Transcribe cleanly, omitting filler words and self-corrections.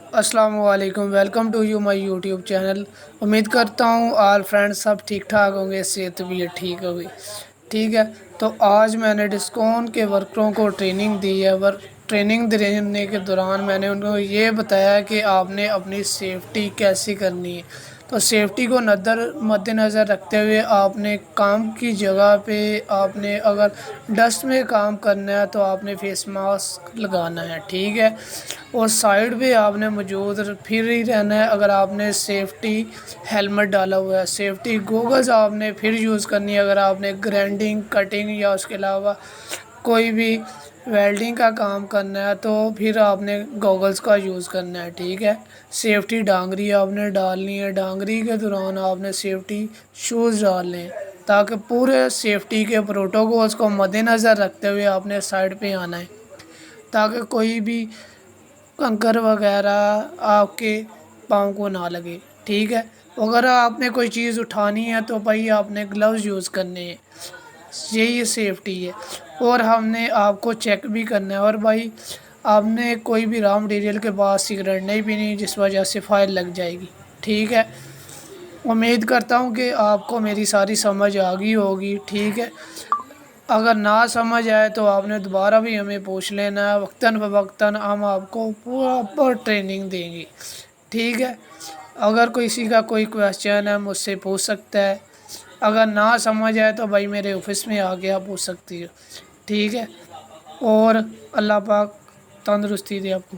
अस्सलाम वालेकुम। Welcome to you my YouTube channel. उम्मीद करता हूँ ऑल फ्रेंड्स सब ठीक ठाक होंगे, सेहत भी ठीक होगी। ठीक है, तो आज मैंने डिस्काउंट के वर्करों को ट्रेनिंग दी है। ट्रेनिंग देने के दौरान मैंने उनको ये बताया कि आपने अपनी सेफ्टी कैसी करनी है। तो सेफ्टी को मद्देनज़र रखते हुए आपने काम की जगह पे आपने अगर डस्ट में काम करना है तो आपने फेस मास्क लगाना है। ठीक है, और साइड पे आपने मौजूद फिर ही रहना है। अगर आपने सेफ्टी हेलमेट डाला हुआ है, सेफ्टी गॉगल्स आपने फिर यूज़ करनी है। अगर आपने ग्राइंडिंग कटिंग या उसके अलावा कोई भी वेल्डिंग का काम करना है तो फिर आपने गॉगल्स का यूज़ करना है। ठीक है, सेफ्टी डांगरी आपने डालनी है। डांगरी के दौरान आपने सेफ्टी शूज़ डालने हैं ताकि पूरे सेफ्टी के प्रोटोकॉल्स को मद्देनज़र रखते हुए आपने साइड पे आना है ताकि कोई भी कंकर वगैरह आपके पाँव को ना लगे। ठीक है, अगर आपने कोई चीज़ उठानी है तो भाई आपने ग्लव्स यूज़ करने हैं, यही सेफ्टी है। और हमने आपको चेक भी करना है। और भाई आपने कोई भी रॉ मटेरियल के पास सिगरेट नहीं पीनी जिस वजह से फाइन लग जाएगी। ठीक है, उम्मीद करता हूँ कि आपको मेरी सारी समझ आ गई होगी। ठीक है, अगर ना समझ आए तो आपने दोबारा भी हमें पूछ लेना है, वक्तन फ़वक्तन हम आपको प्रॉपर ट्रेनिंग देंगे। ठीक है, अगर किसी का कोई क्वेश्चन है मुझसे पूछ सकता है। अगर ना समझ आए तो भाई मेरे ऑफिस में आके आप पूछ सकती हो। ठीक है, और अल्लाह पाक तंदुरुस्ती दे आपको।